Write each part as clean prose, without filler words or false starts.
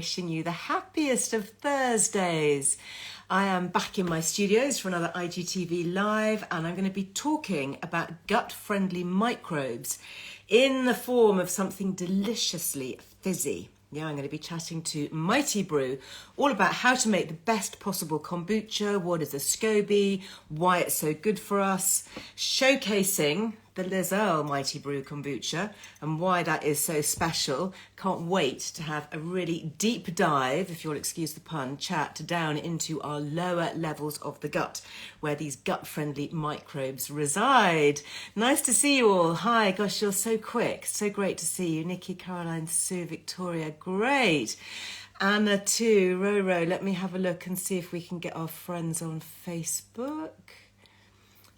wishing you the happiest of Thursdays. I am back in my studios for another IGTV Live, and I'm going to be talking about gut-friendly microbes in the form of something deliciously fizzy. Yeah, I'm going to be chatting to Mighty Brew all about how to make the best possible kombucha, what is a SCOBY, why it's so good for us, showcasing the Earle Mighty Brew kombucha and why that is so special. Can't wait to have a really deep dive, if you'll excuse the pun, chat down into our lower levels of the gut, where these gut-friendly microbes reside. Nice to see you all. Hi, gosh, you're so quick. So great to see you. Nikki, Caroline, Sue, Victoria, great. Anna too, Roro. Let me have a look and see if we can get our friends on Facebook.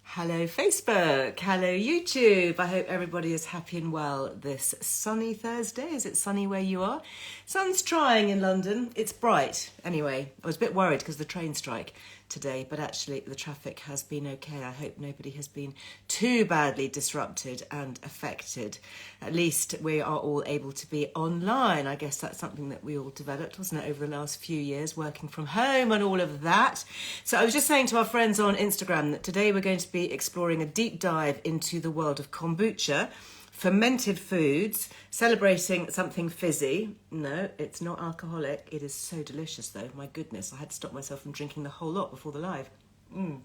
Hello Facebook, hello YouTube. I hope everybody is happy and well this sunny Thursday. Is it sunny where you are? Sun's trying in London. It's bright. Anyway, I was a bit worried because of the train strike today, but actually the traffic has been okay. I hope nobody has been too badly disrupted and affected. At least we are all able to be online. I guess that's something that we all developed, wasn't it, over the last few years, working from home and all of that. So I was just saying to our friends on Instagram that today we're going to be exploring a deep dive into the world of kombucha, fermented foods, celebrating something fizzy. No, it's not alcoholic. It is so delicious, though. My goodness, I had to stop myself from drinking the whole lot before the live. I'm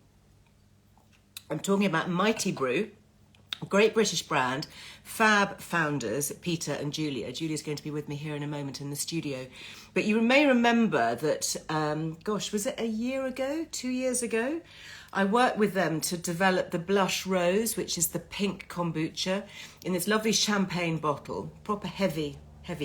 talking about Mighty Brew, a great British brand, fab founders, Peter and Julia. Julia's going to be with me here in a moment in the studio. But you may remember that, was it a year ago, 2 years ago? I worked with them to develop the Blush Rose, which is the pink kombucha, in this lovely champagne bottle, proper heavy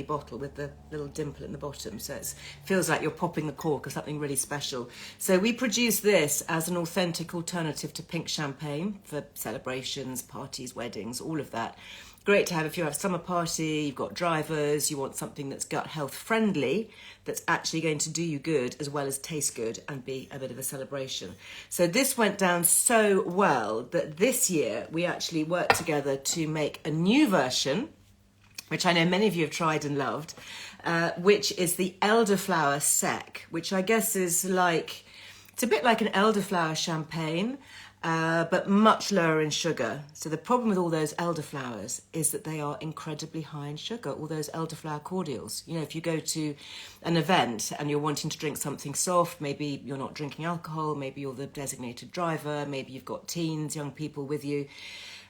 bottle with the little dimple in the bottom. So it feels like you're popping the cork of something really special. So we produce this as an authentic alternative to pink champagne for celebrations, parties, weddings, all of that. Great to have if you have a summer party, you've got drivers, you want something that's gut health friendly, that's actually going to do you good as well as taste good and be a bit of a celebration. So this went down so well that this year we actually worked together to make a new version, which I know many of you have tried and loved, which is the elderflower sec, which I guess is like, it's a bit like an elderflower champagne, but much lower in sugar. So the problem with all those elderflowers is that they are incredibly high in sugar, all those elderflower cordials. You know, if you go to an event and you're wanting to drink something soft, maybe you're not drinking alcohol, maybe you're the designated driver, maybe you've got teens, young people with you,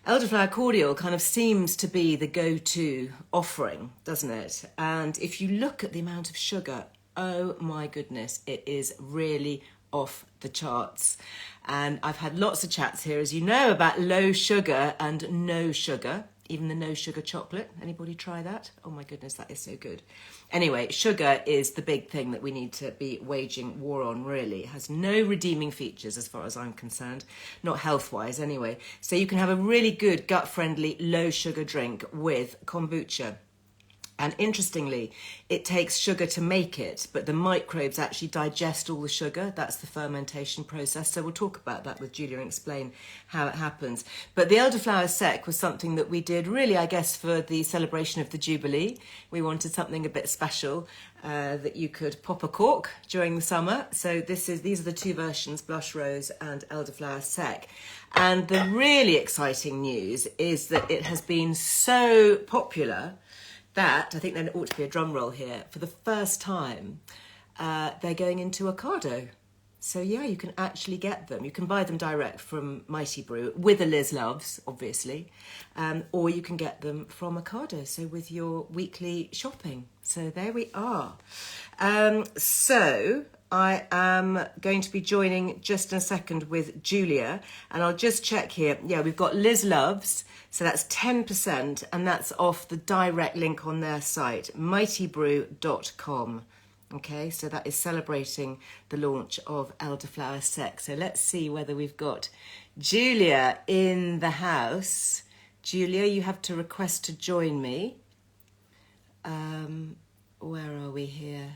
elderflower cordial kind of seems to be the go-to offering, doesn't it? And if you look at the amount of sugar, oh my goodness, it is really off the charts. And I've had lots of chats here, as you know, about low sugar and no sugar, even the no sugar chocolate. Anybody try that? Oh my goodness, that is so good. Anyway, sugar is the big thing that we need to be waging war on, really. It has no redeeming features as far as I'm concerned, not health-wise anyway. So you can have a really good gut-friendly low sugar drink with kombucha. And interestingly, it takes sugar to make it, but the microbes actually digest all the sugar. That's the fermentation process. So we'll talk about that with Julia and explain how it happens. But the elderflower sec was something that we did really, I guess, for the celebration of the Jubilee. We wanted something a bit special that you could pop a cork during the summer. So these are the two versions, Blush Rose and elderflower sec. And the really exciting news is that it has been so popular that, I think there ought to be a drum roll here, for the first time, they're going into Ocado. So yeah, you can actually get them. You can buy them direct from Mighty Brew, with a Liz Loves, obviously, or you can get them from Ocado, so with your weekly shopping. So there we are. So I am going to be joining just in a second with Julia, and I'll just check here. Yeah, we've got Liz Loves, so that's 10%, and that's off the direct link on their site, mightybrew.com. Okay, so that is celebrating the launch of elderflower sec. So let's see whether we've got Julia in the house. Julia, you have to request to join me. Where are we here?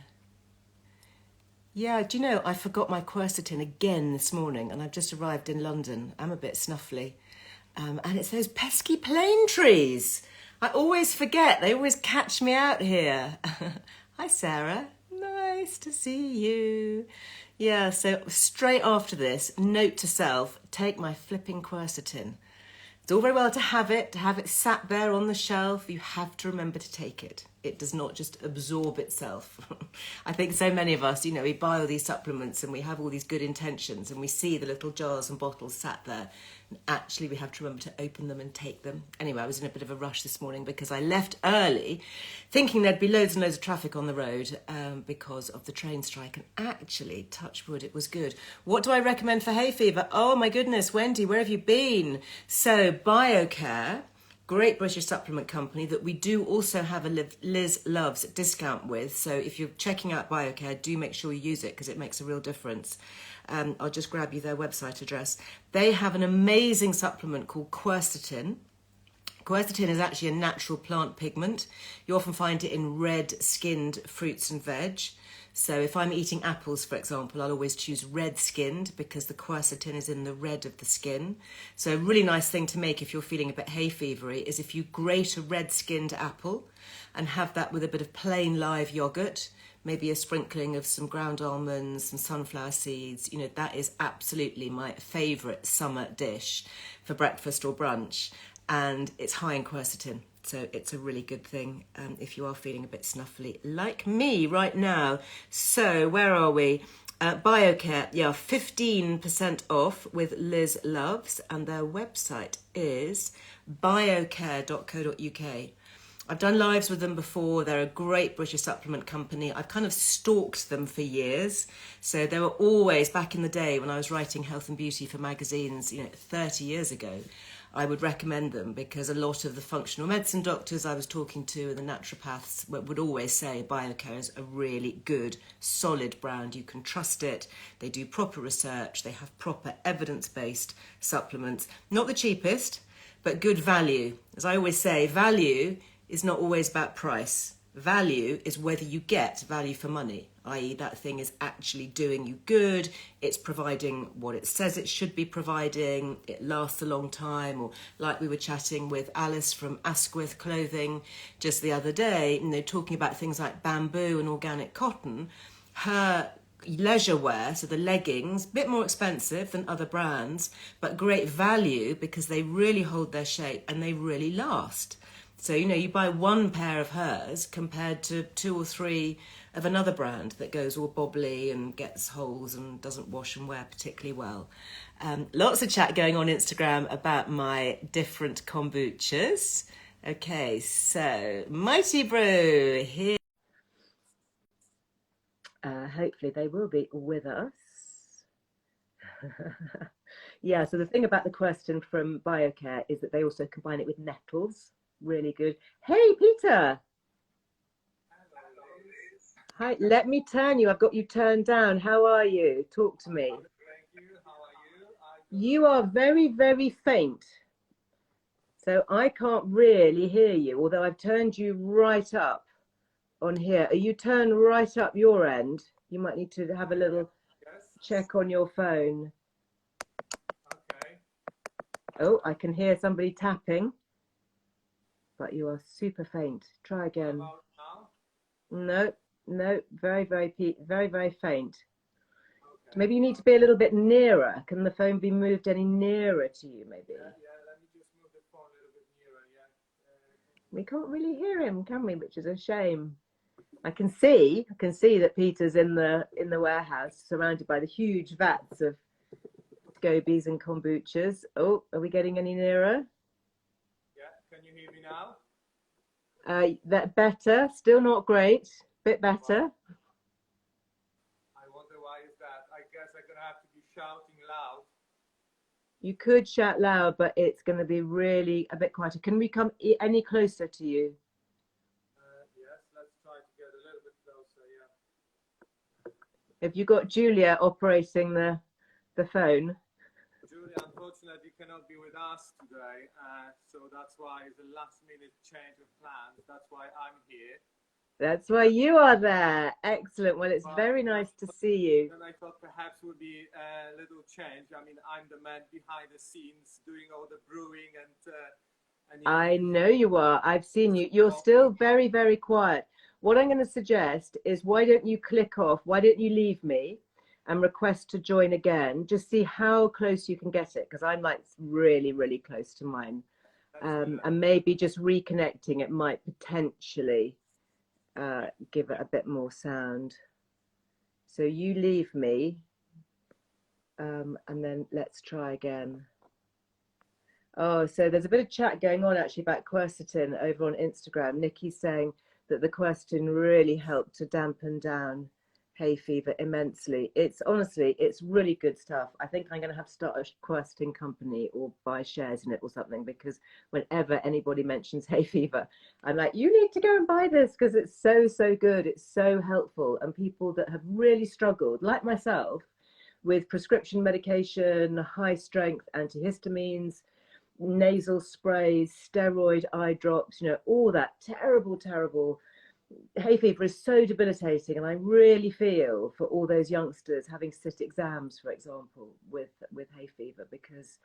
Yeah, do you know, I forgot my quercetin again this morning, and I've just arrived in London. I'm a bit snuffly. And it's those pesky plane trees. I always forget. They always catch me out here. Hi, Sarah. nice to see you. Yeah, so straight after this, note to self, take my flipping quercetin. It's all very well to have it sat there on the shelf. You have to remember to take it. It does not just absorb itself. I think so many of us, we buy all these supplements and we have all these good intentions and we see the little jars and bottles sat there. And actually, we have to remember to open them and take them. Anyway, I was in a bit of a rush this morning because I left early thinking there'd be loads and loads of traffic on the road because of the train strike. And actually, touch wood, it was good. What do I recommend for hay fever? Oh my goodness, Wendy, where have you been? So, BioCare, great British supplement company that we do also have a Liz Loves discount with. So if you're checking out BioCare, do make sure you use it because it makes a real difference. I'll just grab you their website address. They have an amazing supplement called Quercetin. Quercetin is actually a natural plant pigment. You often find it in red-skinned fruits and veg. So if I'm eating apples, for example, I'll always choose red-skinned because the quercetin is in the red of the skin. So a really nice thing to make if you're feeling a bit hay fevery is if you grate a red-skinned apple and have that with a bit of plain live yogurt, maybe a sprinkling of some ground almonds, some sunflower seeds. That is absolutely my favourite summer dish for breakfast or brunch. And it's high in quercetin. So it's a really good thing if you are feeling a bit snuffly like me right now. So where are we? BioCare, 15% off with Liz Loves. And their website is biocare.co.uk. I've done lives with them before. They're a great British supplement company. I've kind of stalked them for years. So they were always, back in the day when I was writing health and beauty for magazines, 30 years ago, I would recommend them because a lot of the functional medicine doctors I was talking to and the naturopaths would always say BioCare is a really good, solid brand. You can trust it. They do proper research. They have proper evidence-based supplements. Not the cheapest, but good value. As I always say, value is not always about price. Value is whether you get value for money, i.e. that thing is actually doing you good, it's providing what it says it should be providing, it lasts a long time, or like we were chatting with Alice from Asquith Clothing just the other day, talking about things like bamboo and organic cotton. Her leisure wear, so the leggings, a bit more expensive than other brands, but great value because they really hold their shape and they really last. So, you buy one pair of hers compared to 2 or 3 of another brand that goes all bobbly and gets holes and doesn't wash and wear particularly well. Lots of chat going on Instagram about my different kombuchas. Okay, so Mighty Brew here. Hopefully they will be with us. Yeah, so the thing about the question from BioCare is that they also combine it with nettles. Really good. Hey, Peter. Hi, let me turn you. I've got you turned down. How are you? Talk to me. Thank you. How are you? You are very, very faint. So I can't really hear you, although I've turned you right up on here. Are you turned right up your end? You might need to have a little check on your phone. Okay. Oh, I can hear somebody tapping. But you are super faint. Try again. What about now? No, very, very faint. Okay. Maybe you need to be a little bit nearer. Can the phone be moved any nearer to you, maybe? Yeah, let me just move the phone a little bit nearer, yeah. We can't really hear him, can we? Which is a shame. I can see that Peter's in the warehouse, surrounded by the huge vats of scobies and kombuchas. Oh, are we getting any nearer? Can you hear me now? That better, still not great, bit better. I wonder why is that. I guess I'm gonna have to be shouting loud. You could shout loud, but it's going to be really a bit quieter. Can we come any closer to you? Yes, let's try to get a little bit closer, yeah. Have you got Julia operating the phone? Julia, unfortunately, cannot be with us today, so that's why it's a last-minute change of plans. That's why I'm here. That's why you are there. Excellent. Well, it's very nice to see you. And I thought perhaps would be a little change. I mean, I'm the man behind the scenes doing all the brewing and I know you are. I've seen you. You're still very, very quiet. what I'm going to suggest is, why don't you click off? Why don't you leave me and request to join again? Just see how close you can get it, because I'm like really, really close to mine. And maybe just reconnecting it might potentially give it a bit more sound. So you leave me, and then let's try again. Oh, so there's a bit of chat going on actually about quercetin over on Instagram. Nikki's saying that the quercetin really helped to dampen down hay fever immensely. It's honestly, it's really good stuff. I think I'm going to have to start a quercetin company or buy shares in it or something, because whenever anybody mentions hay fever, I'm like, you need to go and buy this, because it's so, so good. It's so helpful. And people that have really struggled, like myself, with prescription medication, high strength antihistamines, nasal sprays, steroid eye drops, you know, all that terrible, terrible. Hay fever is so debilitating, and I really feel for all those youngsters having to sit exams, for example, with hay fever, because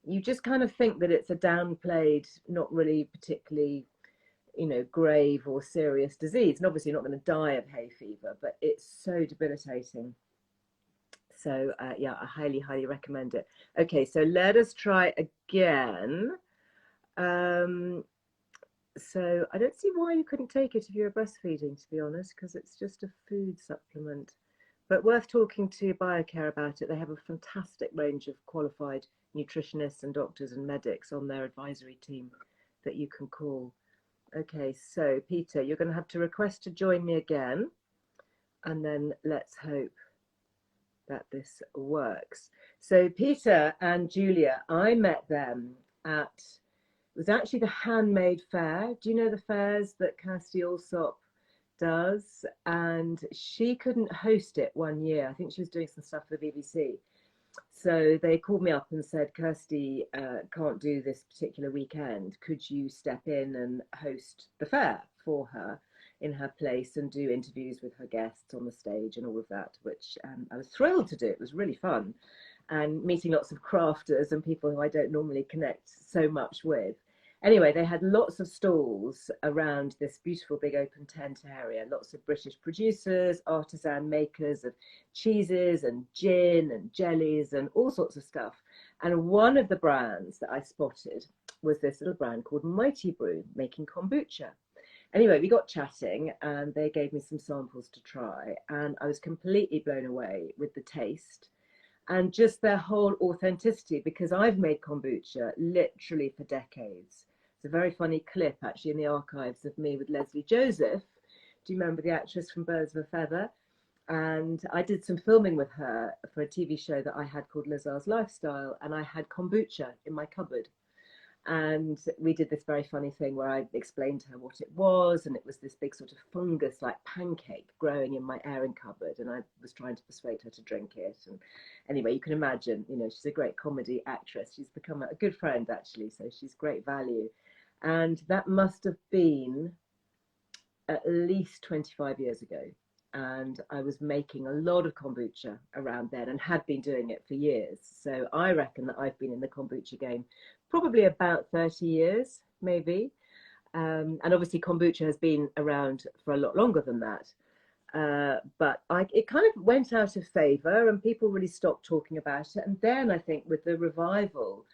you just kind of think that it's a downplayed, not really particularly, you know, grave or serious disease, and obviously you're not going to die of hay fever, but it's so debilitating. So yeah, I highly, highly recommend it. Okay, so let us try again. So I don't see why you couldn't take it if you're breastfeeding, to be honest, because it's just a food supplement. But worth talking to BioCare about it. They have a fantastic range of qualified nutritionists and doctors and medics on their advisory team that you can call. Okay, so Peter, you're going to have to request to join me again, and then let's hope that this works. So Peter and Julia, I met them at, it was actually the Handmade Fair. Do you know the fairs that Kirsty Allsop does? And she couldn't host it one year. I think she was doing some stuff for the BBC. So they called me up and said, Kirsty can't do this particular weekend. Could you step in and host the fair for her in her place and do interviews with her guests on the stage and all of that, which I was thrilled to do. It was really fun, and meeting lots of crafters and people who I don't normally connect so much with. Anyway, they had lots of stalls around this beautiful big open tent area, lots of British producers, artisan makers of cheeses and gin and jellies and all sorts of stuff. And one of the brands that I spotted was this little brand called Mighty Brew, making kombucha. Anyway, we got chatting and they gave me some samples to try, and I was completely blown away with the taste and just their whole authenticity, because I've made kombucha literally for decades. It's a very funny clip actually in the archives of me with Leslie Joseph. Do you remember the actress from Birds of a Feather? And I did some filming with her for a TV show that I had called Lazar's Lifestyle, and I had kombucha in my cupboard. And we did this very funny thing where I explained to her what it was, and it was this big sort of fungus like pancake growing in my airing cupboard, and I was trying to persuade her to drink it. And anyway, you can imagine, you know, she's a great comedy actress. She's become a good friend actually, so she's great value. And that must have been at least 25 years ago, and I was making a lot of kombucha around then and had been doing it for years. So I reckon that I've been in the kombucha game probably about 30 years, maybe. And obviously kombucha has been around for a lot longer than that. But it kind of went out of favor and people really stopped talking about it. And then I think with the revival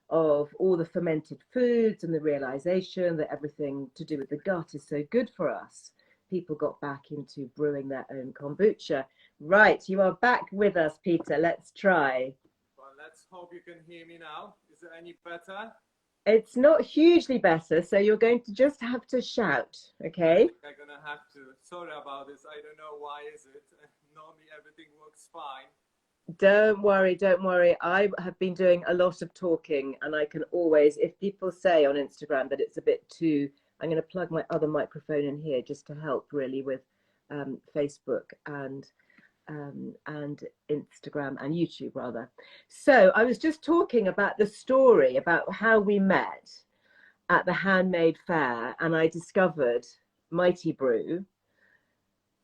of all the fermented foods and the realization that everything to do with the gut is so good for us, people got back into brewing their own kombucha. Right, you are back with us, Peter. Let's try. Well, let's hope you can hear me now. Is it any better? It's not hugely better, so you're going to just have to shout, okay? I'm gonna have to. Sorry about this. I don't know why is it. Normally everything works fine. Don't worry, don't worry. I have been doing a lot of talking, and I can always, if people say on Instagram that it's a bit too, I'm going to plug my other microphone in here just to help really with Facebook and Instagram and YouTube rather. So I was just talking about the story about how we met at the Handmade Fair, and I discovered Mighty Brew.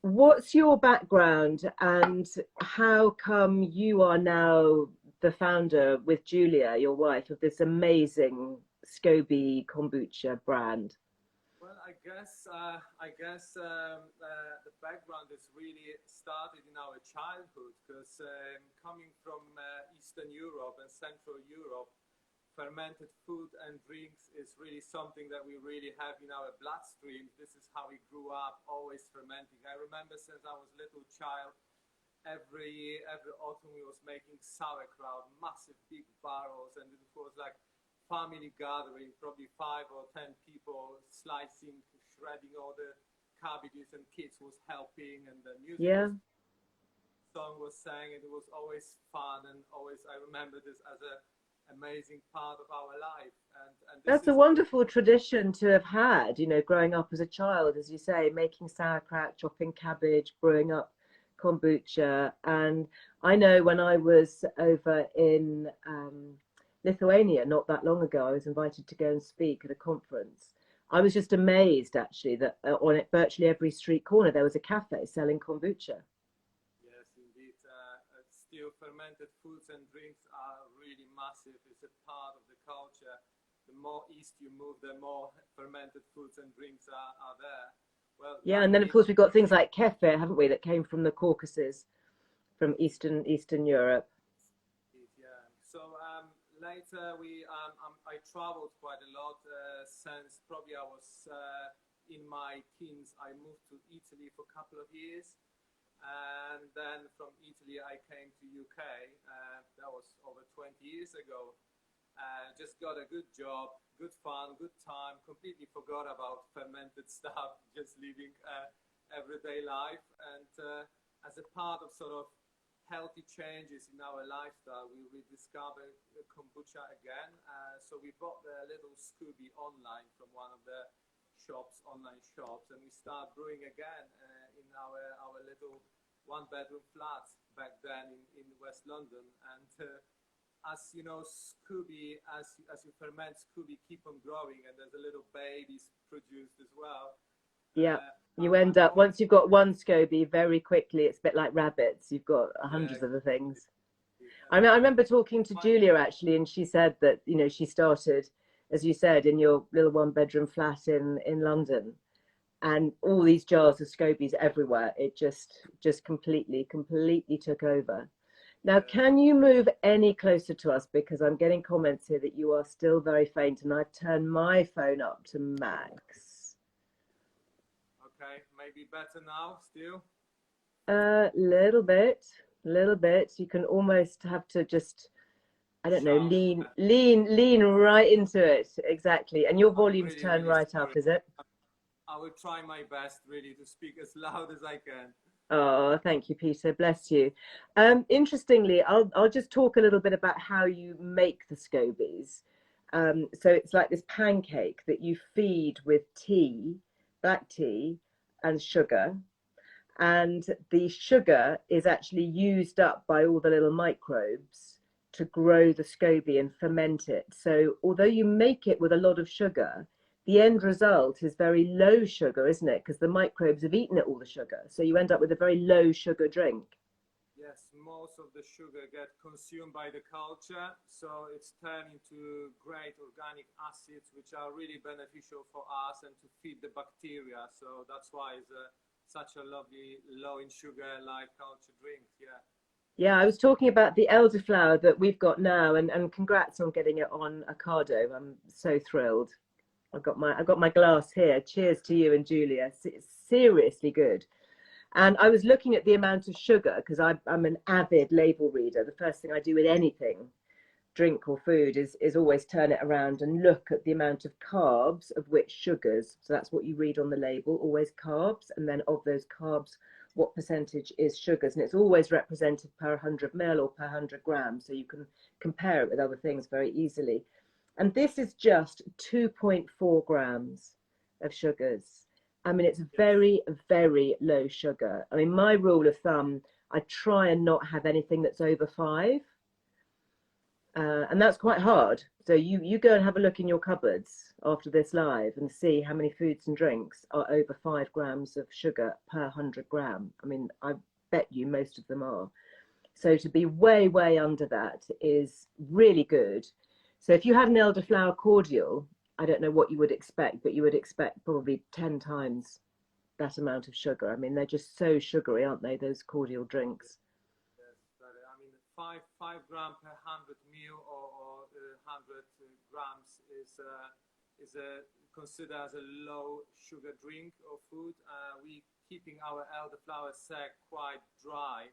What's your background and how come you are now the founder with Julia, your wife, of this amazing SCOBY kombucha brand? Well, The background is really started in our childhood because coming from Eastern Europe and Central Europe, fermented food and drinks is really something that we really have in our bloodstream. This is how we grew up, always fermenting. I remember since I was a little child, every autumn we was making sauerkraut, massive big barrels, and it was like family gathering, probably 5 or 10 people slicing, shredding all the cabbages, and kids was helping, and the music song was sang, and it was always fun, and always I remember this as a amazing part of our life. And this That's a wonderful tradition to have had, you know, growing up as a child, as you say, making sauerkraut, chopping cabbage, brewing up kombucha. And I know when I was over in Lithuania not that long ago, I was invited to go and speak at a conference. I was just amazed, actually, that on it, virtually every street corner there was a cafe selling kombucha. Yes, indeed. Still, fermented foods and drinks are really massive. It's a part of the culture. The more east you move, the more fermented foods and drinks are there. Well, yeah, and then of course we've got things like kefir, haven't we, that came from the Caucasus, from Eastern Europe. Yeah. So later I traveled quite a lot since probably I was in my teens. I moved to Italy for a couple of years. And then from Italy, I came to UK. That was over 20 years ago. Just got a good job, good fun, good time. Completely forgot about fermented stuff, just living everyday life. And as a part of sort of healthy changes in our lifestyle, we rediscovered kombucha again. So we bought the little scooby online from one of the online shops, and we start brewing again in our little one-bedroom flat back then in West London. And as you know, Scooby, as you ferment, Scooby keep on growing, and there's a little babies produced as well. Yeah, you end up, once you've got one SCOBY, very quickly it's a bit like rabbits. You've got hundreds of the things. I remember talking to Julia, actually, and she said that, you know, she started, as you said, in your little one-bedroom flat in London, and all these jars of scobies everywhere. It just completely took over. Now, can you move any closer to us, because I'm getting comments here that you are still very faint, and I've turned my phone up to max. Okay, maybe better now still. Little bit. You can almost have to just, I don't know, lean right into it. Exactly. And your volume's turned right up, is it? I will try my best really to speak as loud as I can. Oh, thank you, Peter. Bless you. Interestingly, I'll just talk a little bit about how you make the scobies. So it's like this pancake that you feed with tea, black tea, and sugar. And the sugar is actually used up by all the little microbes to grow the SCOBY and ferment it. So although you make it with a lot of sugar, the end result is very low sugar, isn't it? Because the microbes have eaten all the sugar. So you end up with a very low sugar drink. Yes, most of the sugar get consumed by the culture. So it's turned into great organic acids, which are really beneficial for us and to feed the bacteria. So that's why it's such a lovely low in sugar light culture drink. Yeah, I was talking about the elderflower that we've got now, and congrats on getting it on Ocado. I'm so thrilled. I've got my glass here. Cheers to you and Julia. It's seriously good. And I was looking at the amount of sugar, because I'm an avid label reader. The first thing I do with anything, drink or food, is always turn it around and look at the amount of carbs of which sugars. So that's what you read on the label, always carbs, and then of those carbs, what percentage is sugars. And it's always represented per 100 ml or per 100 grams, so you can compare it with other things very easily. And this is just 2.4 grams of sugars. I mean, it's very, very low sugar. I mean, my rule of thumb, I try and not have anything that's over 5. And that's quite hard. So you go and have a look in your cupboards after this live and see how many foods and drinks are over 5 grams of sugar per 100 gram. I mean, I bet you most of them are. So to be way, way under that is really good. So if you had an elderflower cordial, I don't know what you would expect, but you would expect probably 10 times that amount of sugar. I mean, they're just so sugary, aren't they, those cordial drinks? Yes, but I mean, five gram per 100 ml or 100 grams is a considered as a low sugar drink or food. We keeping our elderflower sac quite dry,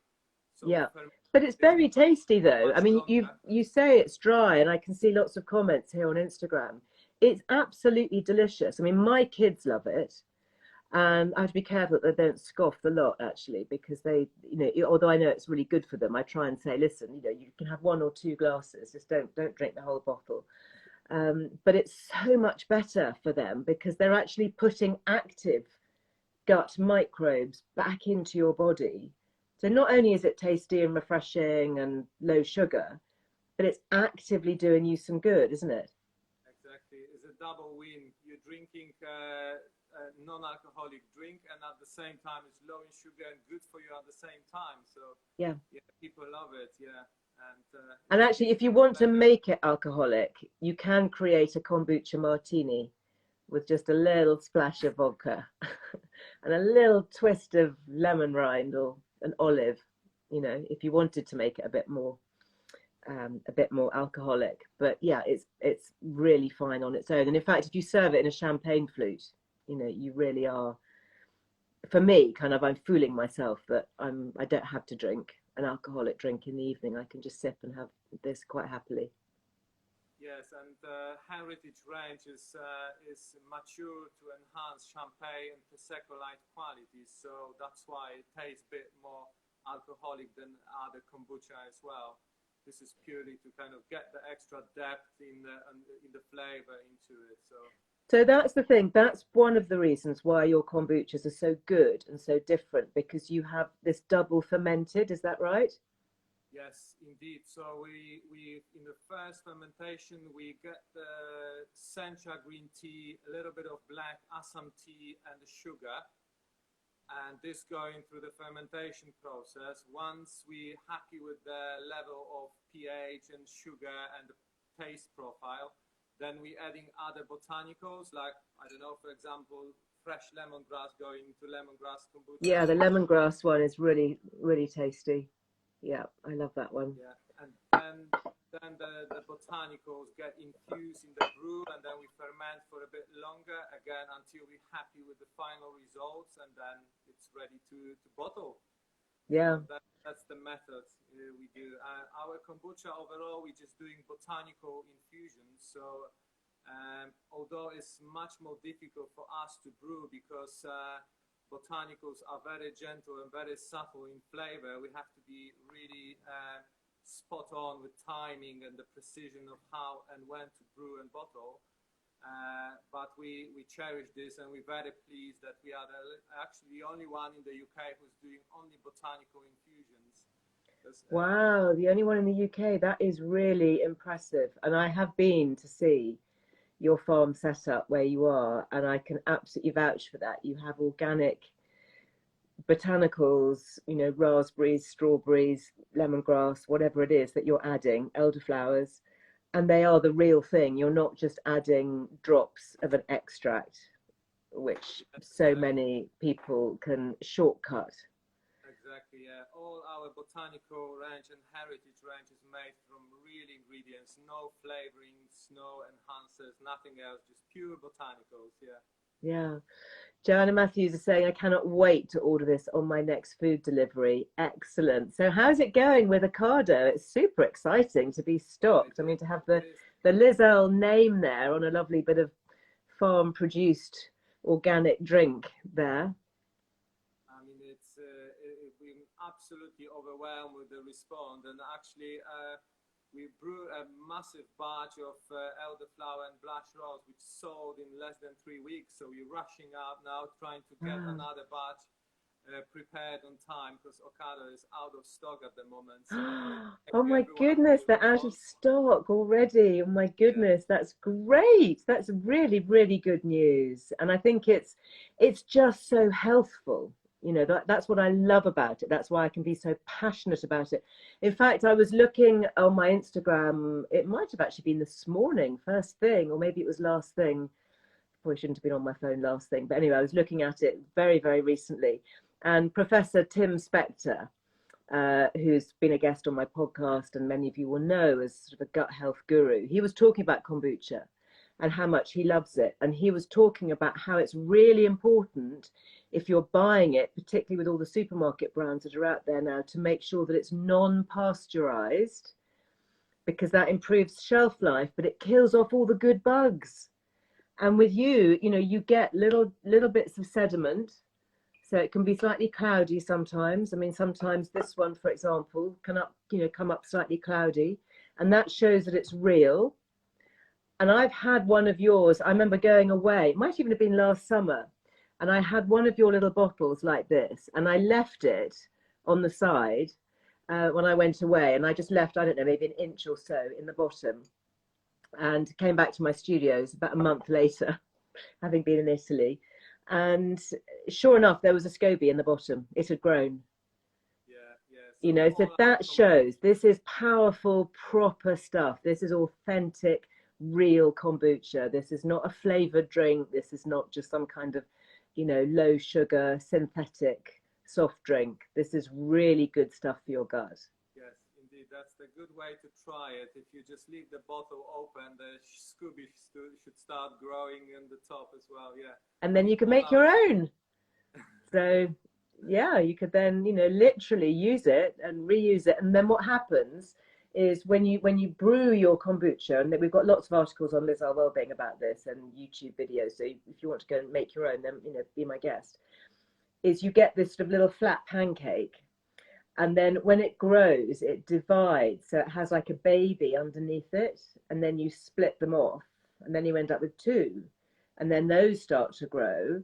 so we Yeah. ferment But it's this very tasty though. I much mean, longer. you say it's dry, and I can see lots of comments here on Instagram. It's absolutely delicious. I mean, my kids love it. And I have to be careful that they don't scoff the lot, actually, because they, although I know it's really good for them, I try and say, listen, you can have 1 or 2 glasses, just don't drink the whole bottle. But it's so much better for them because they're actually putting active gut microbes back into your body. So not only is it tasty and refreshing and low sugar, but it's actively doing you some good, isn't it? Exactly, it's a double win. You're drinking a non-alcoholic drink, and at the same time, it's low in sugar and good for you at the same time. So Yeah. yeah, people love it. Yeah, And yeah, actually, if you want to make it alcoholic, you can create a kombucha martini with just a little splash of vodka and a little twist of lemon rind or an olive, if you wanted to make it a bit more alcoholic. But yeah, it's really fine on its own. And in fact, if you serve it in a champagne flute, you really are. For me, kind of, I'm fooling myself that I don't have to drink an alcoholic drink in the evening. I can just sip and have this quite happily. yes, and heritage range is mature to enhance champagne and prosecco-like qualities. So that's why it tastes a bit more alcoholic than other kombucha as well. This is purely to kind of get the extra depth in the flavor into it. So that's the thing. That's one of the reasons why your kombuchas are so good and so different, because you have this double fermented. Is that right? Yes, indeed. So we in the first fermentation we get the sencha green tea, a little bit of black Assam tea, and the sugar, and this going through the fermentation process. Once we happy with the level of pH and sugar and the taste profile, then we adding other botanicals like, I don't know, for example, fresh lemongrass going to lemongrass Yeah, kombucha. the lemongrass one is really, really tasty. Yeah, I love that one. Yeah, and then the botanicals get infused in the brew, and then we ferment for a bit longer again until we're happy with the final results, and then it's ready to bottle. Yeah. So that's the method we do. Our kombucha overall, we're just doing botanical infusions. So although it's much more difficult for us to brew because botanicals are very gentle and very subtle in flavor, we have to be really spot on with timing and the precision of how and when to brew and bottle. But we cherish this, and we're very pleased that we are actually the only one in the UK who's doing only botanical infusions. Wow, the only one in the UK. That is really impressive. And I have been to see your farm setup where you are, and I can absolutely vouch for that. You have organic botanicals, raspberries, strawberries, lemongrass, whatever it is that you're adding, elderflowers, and they are the real thing. You're not just adding drops of an extract, which so many people can shortcut. Exactly, yeah. All our botanical range and heritage range is made from real ingredients, no flavorings, no enhancers, nothing else, just pure botanicals, yeah. Yeah. Joanna Matthews is saying, I cannot wait to order this on my next food delivery. Excellent. So how's it going with Ocado? It's super exciting to be stocked. I mean, to have the Liz Earle name there on a lovely bit of farm produced organic drink there. I mean, we're absolutely overwhelmed with the response, and actually we brew a massive batch of elderflower and blush rose, which sold in less than 3 weeks. So we're rushing up now, trying to get another batch prepared on time because Ocado is out of stock at the moment. So oh my goodness, they're out of stock already. Oh my goodness, yeah. That's great. That's really, really good news. And I think it's just so healthful. You know, that's what I love about it. That's why I can be so passionate about it. In fact, I was looking on my Instagram, it might have actually been this morning, first thing, or maybe it was last thing. Probably shouldn't have been on my phone last thing. But anyway, I was looking at it very, very recently. And Professor Tim Spector, who's been a guest on my podcast, and many of you will know as sort of a gut health guru, he was talking about kombucha and how much he loves it. And he was talking about how it's really important if you're buying it, particularly with all the supermarket brands that are out there now, to make sure that it's non-pasteurized, because that improves shelf life, but it kills off all the good bugs. And with you, you know, you get little bits of sediment. So it can be slightly cloudy sometimes. I mean, sometimes this one, for example, can come up slightly cloudy, and that shows that it's real. And I've had one of yours. I remember going away, it might even have been last summer, and I had one of your little bottles like this, and I left it on the side when I went away, and I just left, I don't know, maybe an inch or so in the bottom, and came back to my studios about a month later, having been in Italy. And sure enough, there was a SCOBY in the bottom. It had grown. Yeah, yeah. You know, so that shows this is powerful, proper stuff. This is authentic, real kombucha. This is not a flavored drink. This is not just some kind of, you know, low sugar, synthetic soft drink. This is really good stuff for your gut. Yes, indeed. That's the good way to try it. If you just leave the bottle open, the scoby should start growing in the top as well. Yeah. And then you can make your own. So yeah, you could then, you know, literally use it and reuse it. And then what happens is when you brew your kombucha, and we've got lots of articles on Earle Wellbeing about this and YouTube videos. So if you want to go and make your own, then, you know, be my guest. Is you get this sort of little flat pancake, and then when it grows, it divides. So it has like a baby underneath it, and then you split them off, and then you end up with two, and then those start to grow,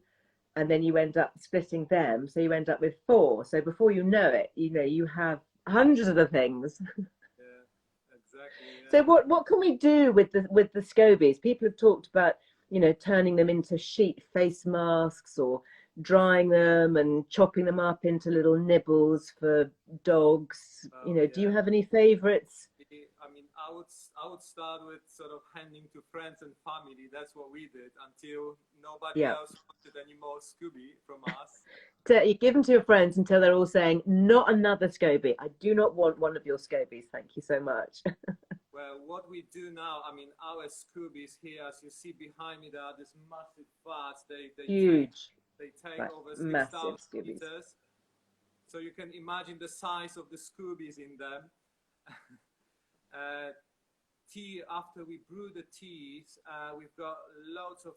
and then you end up splitting them, so you end up with four. So before you know it, you know, you have hundreds of the things. Yeah, exactly. Yeah. So what can we do with the scobies? People have talked about, you know, turning them into sheet face masks, or drying them and chopping them up into little nibbles for dogs. You know, do you have any favorites? I mean, I would start with sort of handing to friends and family. That's what we did until nobody else wanted any more Scooby from us. So you give them to your friends until they're all saying, not another SCOBY. I do not want one of your SCOBYs. Thank you so much. Well, what we do now, I mean, our Scoobies here, as you see behind me, there are these massive vats. They huge. They take over 6,000 liters. So you can imagine the size of the Scoobies in them. Tea, after we brew the teas, we've got loads of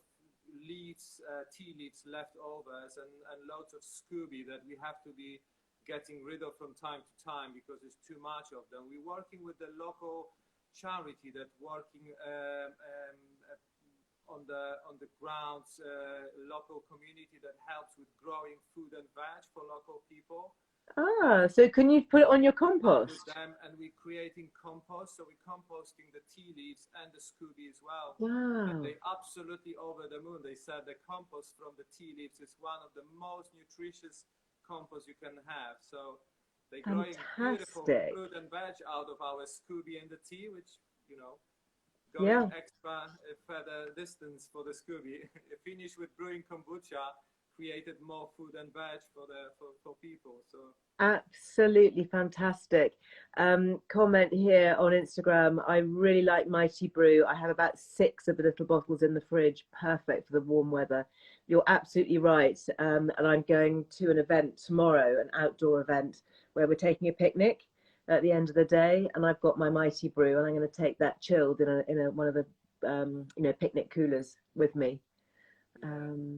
leaves, tea leaves leftovers, and loads of Scooby that we have to be getting rid of from time to time because there's too much of them. We're working with the local charity that's working on the grounds, local community that helps with growing food and veg for local people. Ah, so can you put it on your compost? With them, and we're creating compost, so we're composting the tea leaves and the Scooby as well. Wow. And they absolutely over the moon. They said the compost from the tea leaves is one of the most nutritious compost you can have. So they're growing beautiful fruit and veg out of our Scooby and the tea, which, you know, going extra further distance for the Scooby. Finish with brewing kombucha, created more food and veg for people. So absolutely fantastic. Comment here on Instagram, I really like Mighty Brew. I have about 6 of the little bottles in the fridge, perfect for the warm weather. You're absolutely right. And I'm going to an event tomorrow, an outdoor event, where we're taking a picnic at the end of the day, and I've got my Mighty Brew, and I'm going to take that chilled in one of the you know, picnic coolers with me.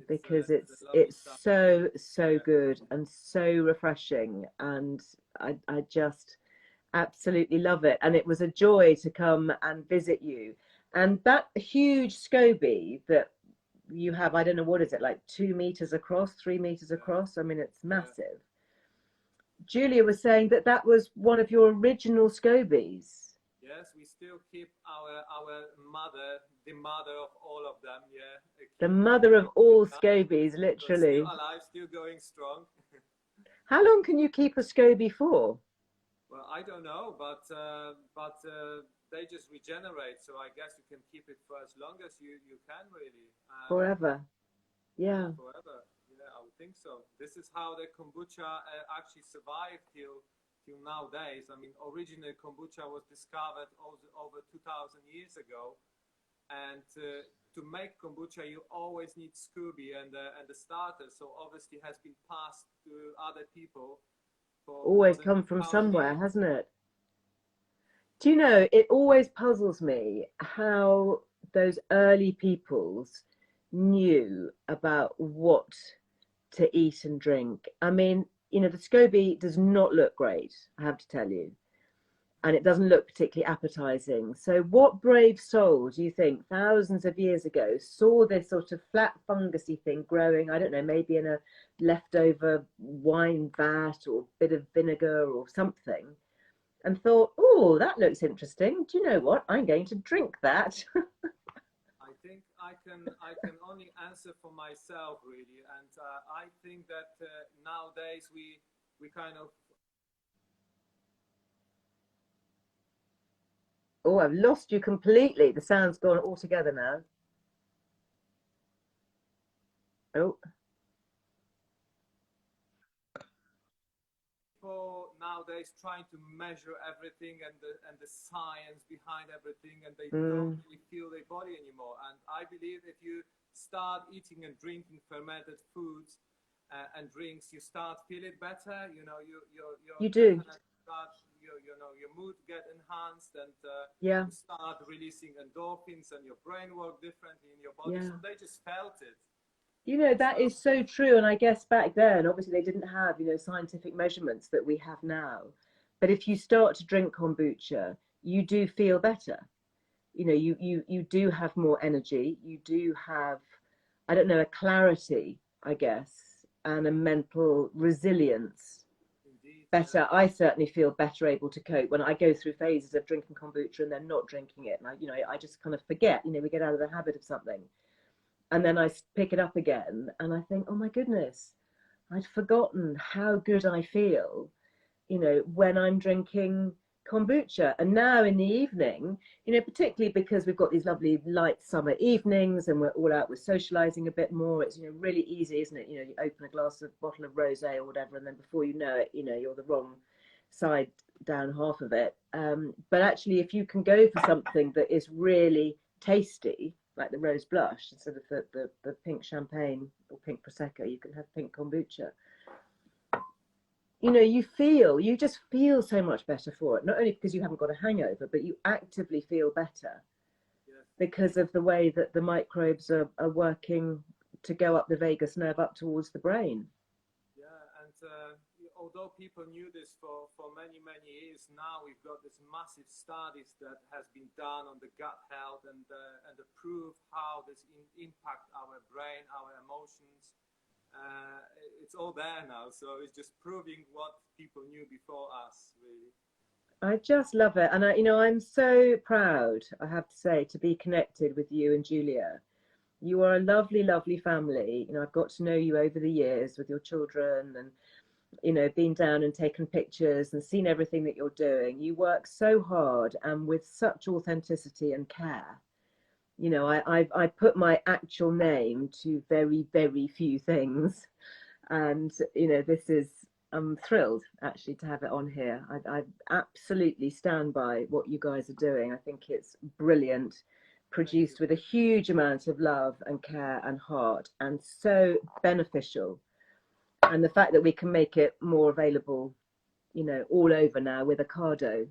Because it's so good and so refreshing, and I just absolutely love it. And it was a joy to come and visit you. And that huge SCOBY that you have, I don't know, what is it, like 2 meters across, 3 meters across? I mean, it's massive. Julia was saying that was one of your original SCOBYs. Yes, we still keep our mother, the mother of all of them. Yeah, the mother of all SCOBYs, literally. Still alive, still going strong. How long can you keep a SCOBY for? Well, I don't know, but they just regenerate, so I guess you can keep it for as long as you can really. Forever. Yeah, Yeah. forever. Yeah, I would think so. This is how the kombucha actually survived till nowadays. I mean, originally kombucha was discovered over 2,000 years ago, and to make kombucha, you always need scoby and the starter. So obviously, has been passed to other people for more Always than come from 2,000 somewhere, years. hasn't it? Do you know, it always puzzles me how those early peoples knew about what to eat and drink. I mean, the SCOBY does not look great, I have to tell you, and it doesn't look particularly appetizing. So, what brave soul do you think thousands of years ago saw this sort of flat fungusy thing growing? I don't know, maybe in a leftover wine vat or bit of vinegar or something, and thought, oh, that looks interesting. Do you know what? I'm going to drink that. I think I can only answer for myself really, and I think that nowadays we kind of Oh, I've lost you completely. The sound's gone altogether now. Oh, people nowadays trying to measure everything and the science behind everything, and they don't mm, really feel their body anymore. And I believe if you start eating and drinking fermented foods and drinks, you start feeling better. You know, you you do. definitely start your mood get enhanced, and Yeah, you start releasing endorphins, and your brain work differently in your body. yeah. So they just felt it. That So is so true. And I guess back then, obviously, they didn't have, scientific measurements that we have now. But if you start to drink kombucha, you do feel better. You do have more energy. You do have, I don't know, a clarity, I guess, and a mental resilience. indeed, yeah, Better. I certainly feel better able to cope when I go through phases of drinking kombucha and then not drinking it. And I just kind of forget, we get out of the habit of something. And then I pick it up again and I think, oh my goodness, I'd forgotten how good I feel, when I'm drinking kombucha. And now in the evening, particularly because we've got these lovely light summer evenings and we're all out, we're socializing a bit more. It's, really easy, isn't it? You open a bottle of rosé or whatever, and then before you know it, you're the wrong side down half of it. But actually, if you can go for something that is really tasty, like the rose blush, instead of the pink champagne or pink prosecco, you can have pink kombucha. You just feel so much better for it, not only because you haven't got a hangover, but you actively feel better yes, because indeed. of the way that the microbes are working to go up the vagus nerve up towards the brain. Yeah, and although people knew this for many, many years, now we've got this massive studies that has been done on the gut health and the proof how this impact our brain, our emotions. Uh, it's all there now, so it's just proving what people knew before us, really. I just love it. And I'm so proud, I have to say, to be connected with you and Julia. You are a lovely, lovely family. I've got to know you over the years with your children and, been down and taken pictures and seen everything that you're doing. You work so hard and with such authenticity and care. I put my actual name to very, very few things. And, this is, I'm thrilled actually to have it on here. I absolutely stand by what you guys are doing. I think it's brilliant, Thank you. produced with a huge amount of love and care and heart, and so beneficial. And the fact that we can make it more available, all over now with Ocado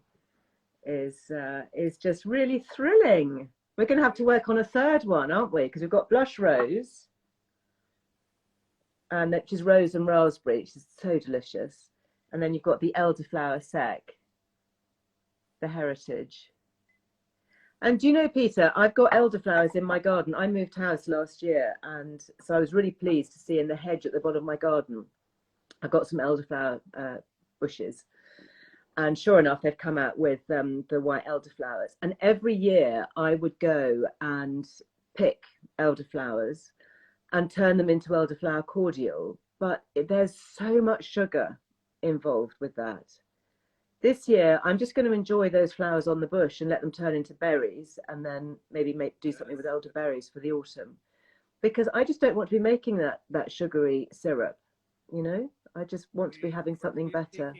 is just really thrilling. We're going to have to work on a third one, aren't we? Because we've got blush rose, and which is rose and raspberry, which is so delicious. And then you've got the elderflower sec, the heritage. And do you know, Peter, I've got elderflowers in my garden. I moved house last year, and so I was really pleased to see in the hedge at the bottom of my garden, I got some elderflower bushes. And sure enough, they've come out with the white elderflowers. And every year I would go and pick elderflowers and turn them into elderflower cordial. But there's so much sugar involved with that. This year, I'm just going to enjoy those flowers on the bush and let them turn into berries, and then maybe do something with elderberries for the autumn. Because I just don't want to be making that sugary syrup, you know? I just want to be having something better.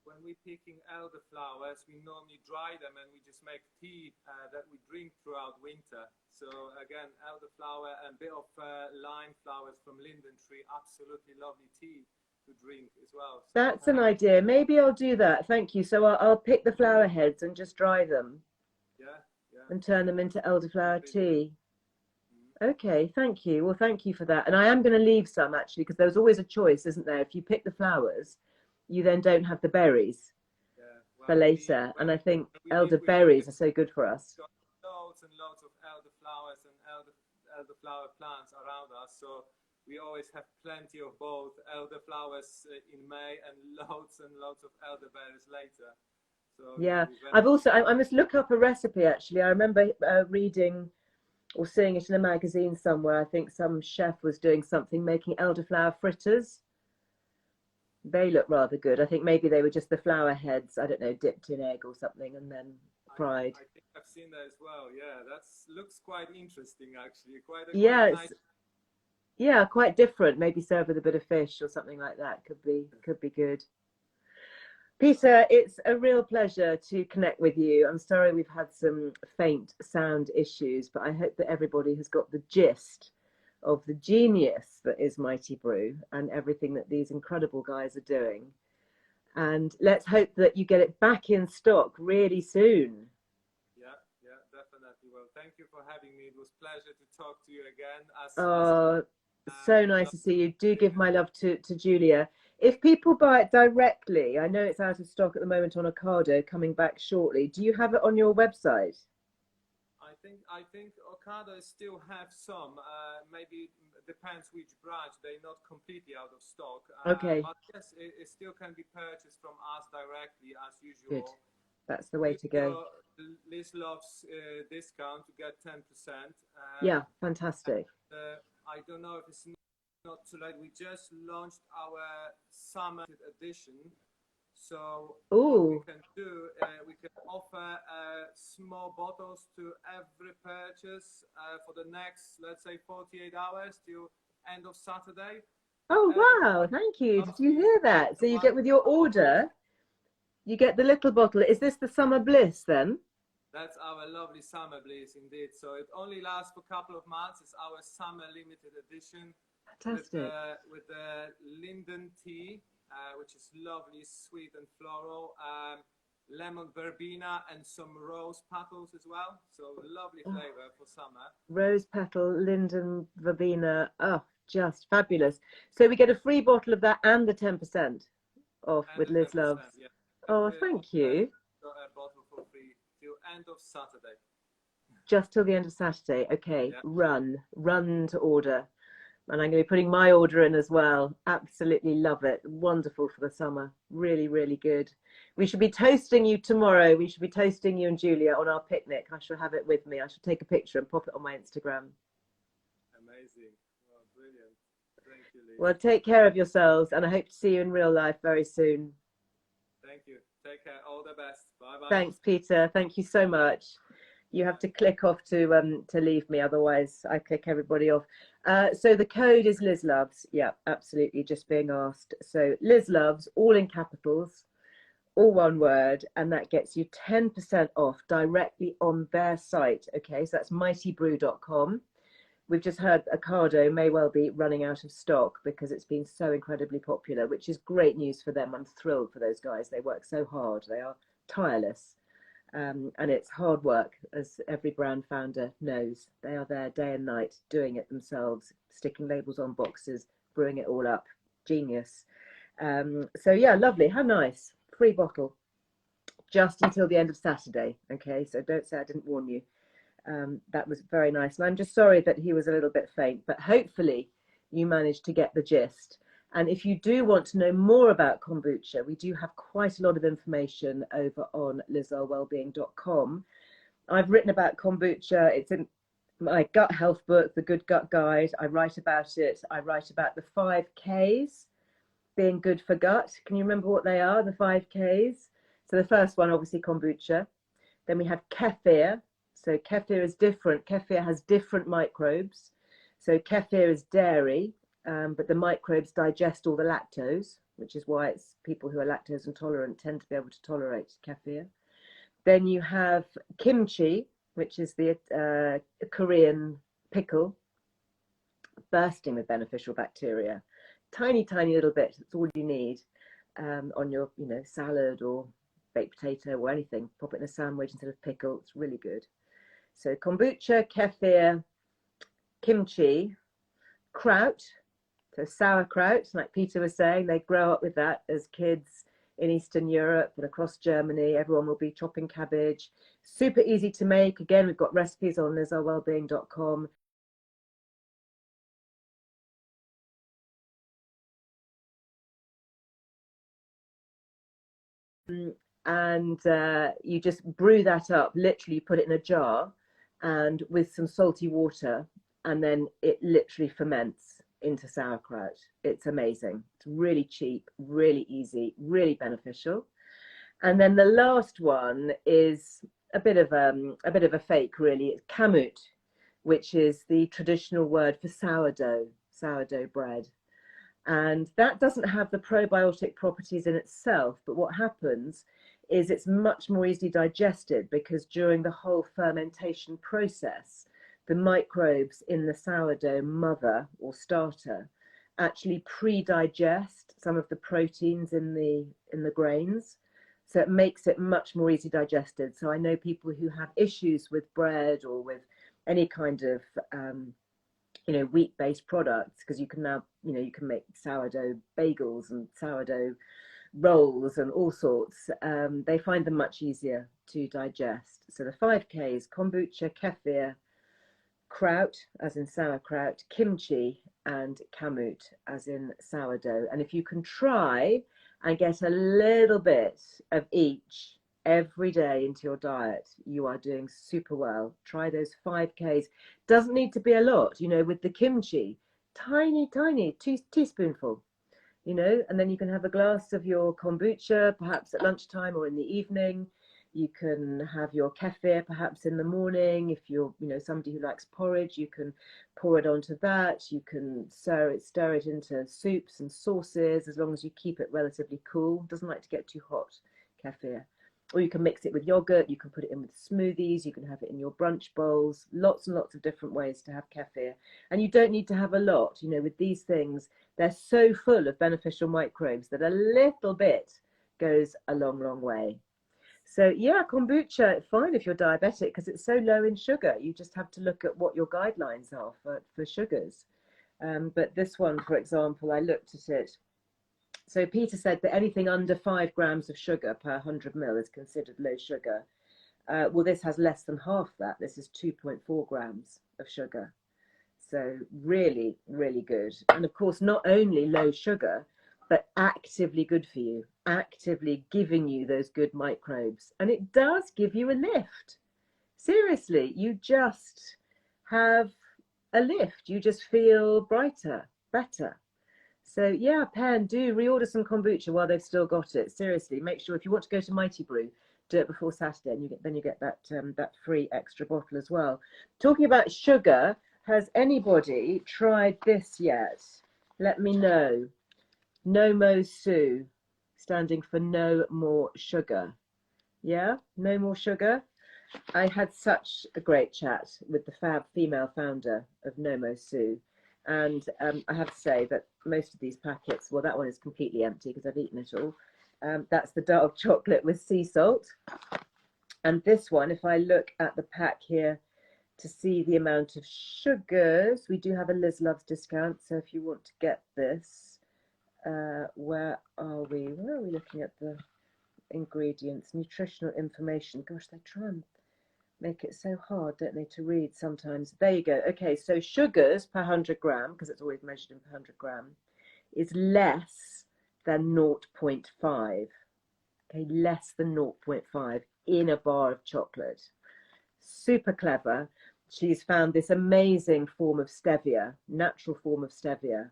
When we're picking elderflowers, we normally dry them and we just make tea that we drink throughout winter. So again, elderflower and a bit of lime flowers from linden tree, absolutely lovely tea to drink as well. So That's an idea. Maybe I'll do that. Thank you. So I'll pick the flower heads and just dry them. Yeah, yeah. And turn them into elderflower tea. Okay, thank you. Well, thank you for that. And I am going to leave some actually, because there's always a choice, isn't there? If you pick the flowers, you then don't have the berries for later. And I think elderberries are so good for us. Got loads and loads of elderflowers and elderflower plants around us. So we always have plenty of both elderflowers in May and loads of elderberries later. So yeah, I must look up a recipe actually. I remember reading or seeing it in a magazine somewhere. I think some chef was doing something, making elderflower fritters. They look rather good. I think maybe they were just the flower heads, I don't know, dipped in egg or something and then fried. I think I've seen that as well. Yeah, that looks quite interesting actually. Yeah, quite different. Maybe served with a bit of fish or something like that. Could be good. Peter, it's a real pleasure to connect with you. I'm sorry we've had some faint sound issues, but I hope that everybody has got the gist of the genius that is Mighty Brew and everything that these incredible guys are doing. And let's hope that you get it back in stock really soon. Yeah, definitely. Well, thank you for having me. It was a pleasure to talk to you again. So nice to see you. Do give my love to Julia. If people buy it directly, I know it's out of stock at the moment on Ocado, coming back shortly. Do you have it on your website? I think Ocado still have some. Maybe depends which branch. They're not completely out of stock. Okay. But yes, it still can be purchased from us directly as usual. Good. That's the way to go. Liz loves discount to get 10%. Yeah, fantastic. I don't know if it's not too late. We just launched our summer edition. So what we can do, we can offer small bottles to every purchase for the next, let's say, 48 hours till end of Saturday. Oh, wow. Thank you. Did you hear that? So you get with your order, you get the little bottle. Is this the Summer Bliss then? That's our lovely Summer Bliss indeed. So it only lasts for a couple of months. It's our summer limited edition. Fantastic. With the linden tea, which is lovely, sweet and floral, lemon verbena and some rose petals as well. So lovely flavor for summer. Rose petal, linden verbena. Oh, just fabulous. So we get a free bottle of that and the 10% off with Liz Loves. Yeah. Oh, thank you. A bottle for free till end of Saturday. Just till the end of Saturday. Okay, yeah. Run to order. And I'm going to be putting my order in as well. Absolutely love it. Wonderful for the summer. Really, really good. We should be toasting you tomorrow. We should be toasting you and Julia on our picnic. I shall have it with me. I shall take a picture and pop it on my Instagram. Amazing. Well, brilliant. Thank you, Lee. Well, take care of yourselves, and I hope to see you in real life very soon. Thank you. Take care. All the best. Bye-bye. Thanks, Peter. Thank you so much. You have to click off to leave me, otherwise I click everybody off. So the code is Liz Loves. Yeah, absolutely, just being asked. So Liz Loves, all in capitals, all one word, and that gets you 10% off directly on their site. Okay, so that's mightybrew.com. We've just heard Ocado may well be running out of stock because it's been so incredibly popular, which is great news for them. I'm thrilled for those guys. They work so hard. They are tireless. And it's hard work, as every brand founder knows. They are there day and night doing it themselves, sticking labels on boxes, brewing it all up. Genius. So yeah, lovely. How nice. Free bottle just until the end of Saturday. Okay, so don't say I didn't warn you. That was very nice. And I'm just sorry that he was a little bit faint, but hopefully you managed to get the gist. And if you do want to know more about kombucha, we do have quite a lot of information over on lizearlewellbeing.com. I've written about kombucha. It's in my gut health book, The Good Gut Guide. I write about it. I write about the 5 Ks, being good for gut. Can you remember what they are, the 5Ks? So the first one, obviously kombucha. Then we have kefir. So kefir is different. Kefir has different microbes. So kefir is dairy, but the microbes digest all the lactose, which is why it's people who are lactose intolerant tend to be able to tolerate kefir. Then you have kimchi, which is the Korean pickle, bursting with beneficial bacteria. Tiny, tiny little bit. It's all you need on your, salad or baked potato or anything. Pop it in a sandwich instead of pickle. It's really good. So kombucha, kefir, kimchi, kraut, so sauerkraut, like Peter was saying, they grow up with that as kids in Eastern Europe and across Germany. Everyone will be chopping cabbage. Super easy to make. Again, we've got recipes on earlewellbeing.com. And you just brew that up, literally put it in a jar and with some salty water, and then it literally ferments into sauerkraut. It's amazing. It's really cheap, really easy, really beneficial. And then the last one is a bit of a fake, really. It's kamut, which is the traditional word for sourdough bread. And that doesn't have the probiotic properties in itself, but what happens is it's much more easily digested because during the whole fermentation process, the microbes in the sourdough mother or starter actually pre-digest some of the proteins in the grains. So it makes it much more easily digested. So I know people who have issues with bread or with any kind of wheat-based products, because you can now, you can make sourdough bagels and sourdough rolls and all sorts. They find them much easier to digest. So the 5Ks: kombucha, kefir, kraut, as in sauerkraut, kimchi, and kamut, as in sourdough. And if you can try and get a little bit of each every day into your diet, you are doing super well. Try those 5Ks. Doesn't need to be a lot, with the kimchi, tiny teaspoonful, and then you can have a glass of your kombucha perhaps at lunchtime or in the evening. You can have your kefir perhaps in the morning. If you're somebody who likes porridge, you can pour it onto that. You can stir it into soups and sauces, as long as you keep it relatively cool. Doesn't like to get too hot, kefir. Or you can mix it with yogurt, you can put it in with smoothies, you can have it in your brunch bowls. Lots and lots of different ways to have kefir. And you don't need to have a lot. With these things, they're so full of beneficial microbes that a little bit goes a long, long way. So yeah, kombucha, fine if you're diabetic, because it's so low in sugar. You just have to look at what your guidelines are for sugars. But this one, for example, I looked at it. So Peter said that anything under 5 grams of sugar per 100 ml is considered low sugar. Well, this has less than half that. This is 2.4 grams of sugar. So really, really good. And of course, not only low sugar, but actively good for you, actively giving you those good microbes. And it does give you a lift. Seriously, you just have a lift. You just feel brighter, better. So yeah, Pen, do reorder some kombucha while they've still got it. Seriously, make sure if you want to go to Mighty Brew, do it before Saturday, and you get that free extra bottle as well. Talking about sugar, has anybody tried this yet? Let me know. No Mo Sue, standing for no more sugar. Yeah, no more sugar. I had such a great chat with the fab female founder of No Mo Sue. And I have to say that most of these packets, well, that one is completely empty because I've eaten it all. That's the dark chocolate with sea salt. And this one, if I look at the pack here to see the amount of sugars, we do have a Liz Loves discount. So if you want to get this, where are we? Where are we looking at the ingredients? Nutritional information. Gosh, they try and make it so hard, don't they, to read sometimes. There you go. Okay, so sugars per 100 gram, because it's always measured in per 100 gram, is less than 0.5. Okay, less than 0.5 in a bar of chocolate. Super clever. She's found this amazing form of stevia, natural form of stevia,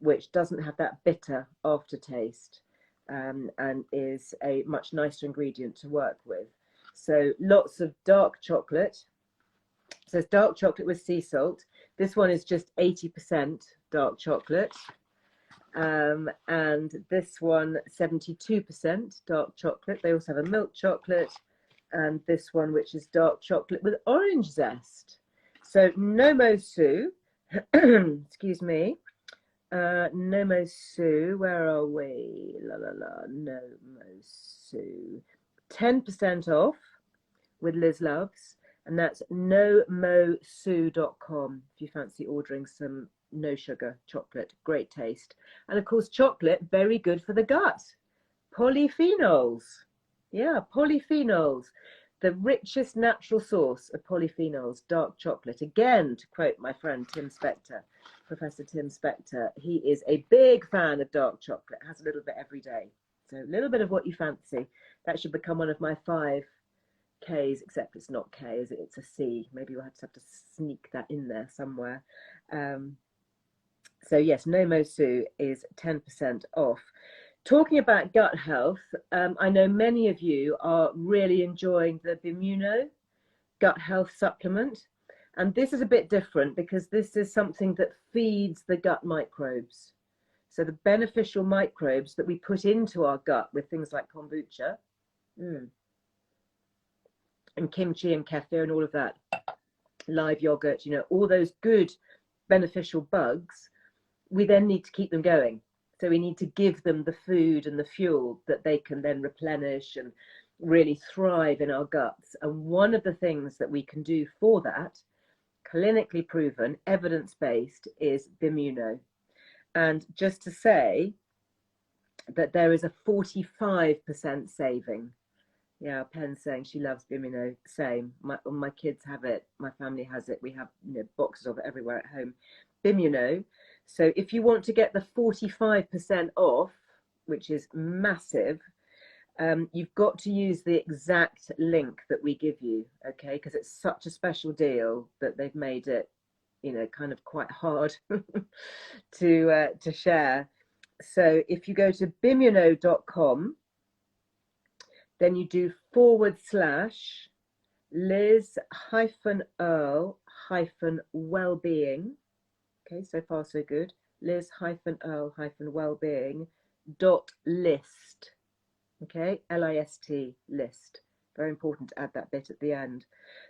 which doesn't have that bitter aftertaste, and is a much nicer ingredient to work with. So lots of dark chocolate. So it's dark chocolate with sea salt. This one is just 80% dark chocolate. And this one, 72% dark chocolate. They also have a milk chocolate, and this one, which is dark chocolate with orange zest. So Nomo Sue, excuse me, Nomo Sue, where are we? La la la, Nomo Sue, 10% off with Liz Loves, and that's nomosue.com if you fancy ordering some no sugar chocolate. Great taste. And of course, chocolate, very good for the gut. Polyphenols. Yeah, polyphenols. The richest natural source of polyphenols, dark chocolate. Again, to quote my friend Tim Spector, Professor Tim Spector, he is a big fan of dark chocolate, has a little bit every day. So a little bit of what you fancy. That should become one of my 5 Ks, except it's not K, is it? It's a C. Maybe we'll have to sneak that in there somewhere. So yes, Nomo Sue is 10% off. Talking about gut health, I know many of you are really enjoying the Bimuno gut health supplement. And this is a bit different because this is something that feeds the gut microbes. So the beneficial microbes that we put into our gut with things like kombucha and kimchi and kefir and all of that, live yogurt, you know, all those good beneficial bugs, we then need to keep them going. So we need to give them the food and the fuel that they can then replenish and really thrive in our guts. And one of the things that we can do for that, clinically proven, evidence-based, is Bimuno. And just to say that there is a 45% saving. Yeah, Pen's saying she loves Bimuno. Same. My kids have it. My family has it. We have, you know, boxes of it everywhere at home. Bimuno. So if you want to get the 45% off, which is massive, you've got to use the exact link that we give you, okay? Because it's such a special deal that they've made it, you know, kind of quite hard to share. So if you go to bimuno.com, then you do /Liz-Earle-Wellbeing. Okay, so far so good. Liz-Earle-Wellbeing.list. Okay, L-I-S-T, list. Very important to add that bit at the end.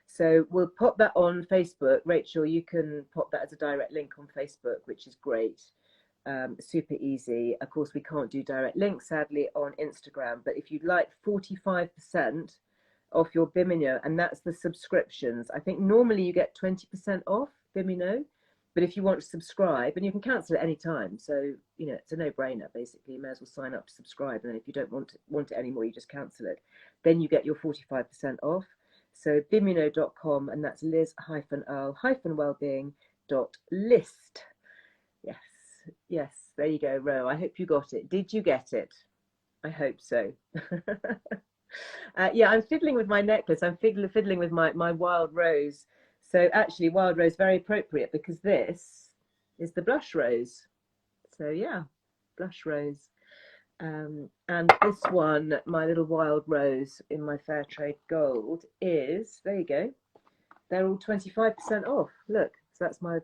So we'll pop that on Facebook. Rachel, you can pop that as a direct link on Facebook, which is great. Super easy. Of course, we can't do direct links, sadly, on Instagram. But if you'd like 45% off your Bimuno, and that's the subscriptions. I think normally you get 20% off Bimuno. But if you want to subscribe, and you can cancel at any time, so you know it's a no-brainer. Basically, you may as well sign up to subscribe, and then if you don't want it anymore, you just cancel it. Then you get your 45% off. So bimuno.com, and that's Liz-Earle-Wellbeing.list. Yes, there you go, Ro. I hope you got it. Did you get it? I hope so. Yeah, I'm fiddling with my necklace. I'm fiddling with my wild rose. So actually, wild rose, very appropriate because this is the blush rose. So yeah, blush rose. And this one, my little wild rose in my fair trade gold is, there you go. They're all 25% off. Look, so that's my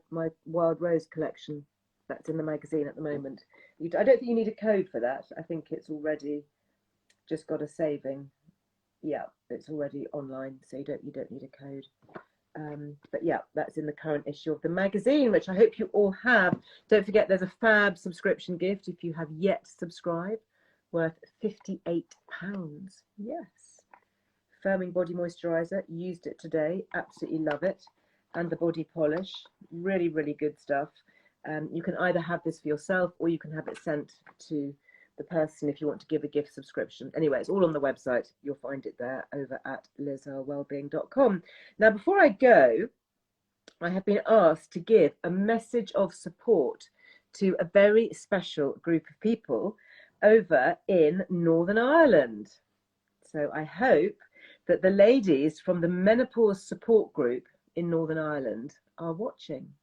wild rose collection. That's in the magazine at the moment. I don't think you need a code for that. I think it's already just got a saving. Yeah, it's already online, so you don't need a code. But yeah, that's in the current issue of the magazine, which I hope you all have. Don't forget, there's a fab subscription gift if you have yet subscribed, worth £58. Yes. Firming body moisturizer, used it today, absolutely love it. And the body polish, really, really good stuff. You can either have this for yourself or you can have it sent to the person if you want to give a gift subscription. Anyway, it's all on the website. You'll find it there over at lizearlewellbeing.com. Now, before I go, I have been asked to give a message of support to a very special group of people over in Northern Ireland. So I hope that the ladies from the menopause support group in Northern Ireland are watching.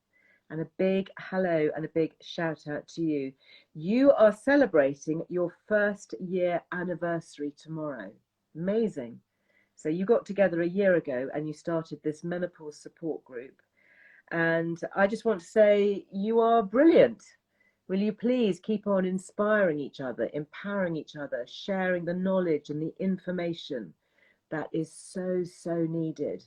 And a big hello and a big shout out to you. You are celebrating your first year anniversary tomorrow. Amazing. So you got together a year ago and you started this menopause support group. And I just want to say you are brilliant. Will you please keep on inspiring each other, empowering each other, sharing the knowledge and the information that is so, so needed.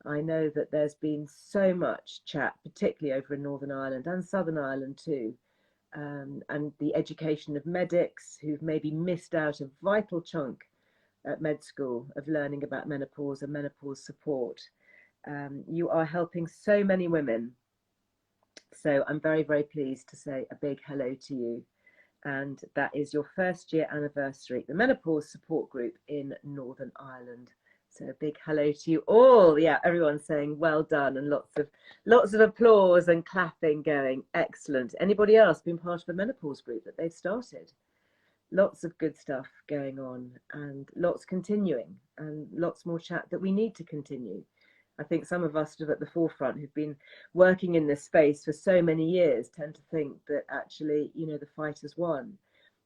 I know that there's been so much chat, particularly over in Northern Ireland and Southern Ireland too, and the education of medics who've maybe missed out a vital chunk at med school of learning about menopause and menopause support. You are helping so many women. So I'm very, very pleased to say a big hello to you. And that is your first year anniversary, the menopause support group in Northern Ireland. So a big hello to you all. Yeah, everyone's saying well done and lots of applause and clapping going. Excellent. Anybody else been part of a menopause group that they've started? Lots of good stuff going on and lots continuing and lots more chat that we need to continue. I think some of us stood at the forefront who've been working in this space for so many years tend to think that actually, you know, the fight has won,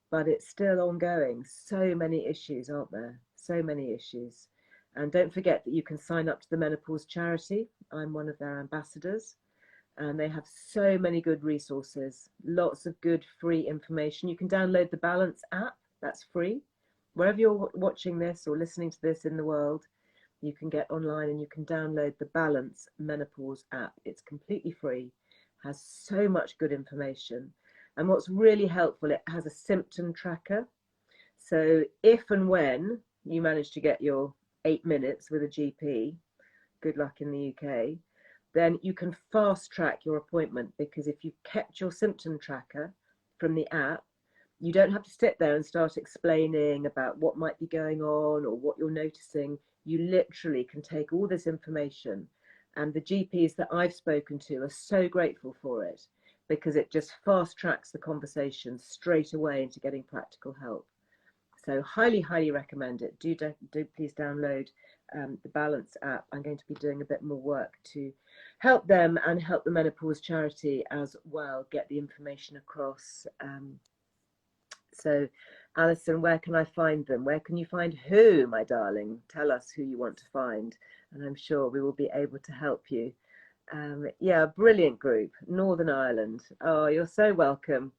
but it's still ongoing. So many issues, aren't there? So many issues. And don't forget that you can sign up to the menopause charity. I'm one of their ambassadors, and they have so many good resources, lots of good free information. You can download the Balance app, that's free. Wherever you're watching this or listening to this in the world, you can get online and you can download the Balance Menopause app. It's completely free, has so much good information. And what's really helpful, it has a symptom tracker. So if and when you manage to get your 8 minutes with a GP, good luck in the UK, then you can fast track your appointment, because if you've kept your symptom tracker from the app, you don't have to sit there and start explaining about what might be going on or what you're noticing. You literally can take all this information, and the GPs that I've spoken to are so grateful for it, because it just fast tracks the conversation straight away into getting practical help. So highly, highly recommend it. Do please download the Balance app. I'm going to be doing a bit more work to help them and help the menopause charity as well get the information across. So Alison, where can I find them? Where can you find who, my darling? Tell us who you want to find, and I'm sure we will be able to help you. Yeah, brilliant group, Northern Ireland. Oh, you're so welcome.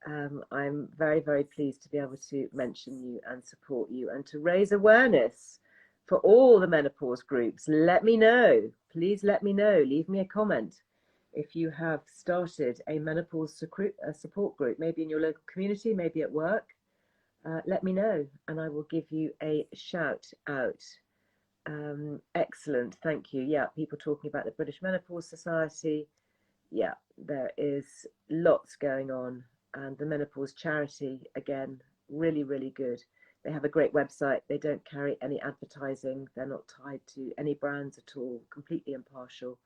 I'm very, very pleased to be able to mention you and support you and to raise awareness for all the menopause groups. Let me know. Please let me know. Leave me a comment if you have started a menopause support group, maybe in your local community, maybe at work. Let me know and I will give you a shout out. Excellent, thank you. Yeah, people talking about the British Menopause Society. Yeah, there is lots going on, and the menopause charity, again, really, really good. They have a great website. They don't carry any advertising. They're not tied to any brands at all, completely impartial.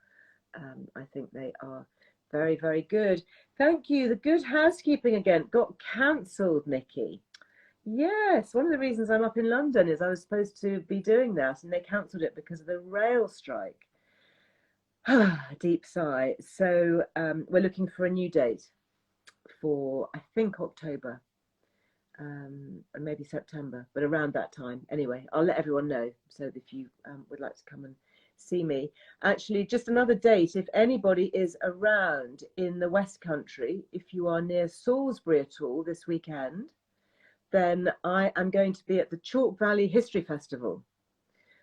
I think they are very, very good. Thank you. The Good Housekeeping again got cancelled, Nikki. Yes, one of the reasons I'm up in London is I was supposed to be doing that and they cancelled it because of the rail strike. Deep sigh. So we're looking for a new date for, I think, October and maybe September, but around that time. Anyway, I'll let everyone know. So if you would like to come and see me. Actually, just another date, if anybody is around in the West Country, if you are near Salisbury at all this weekend, then I am going to be at the Chalk Valley History Festival.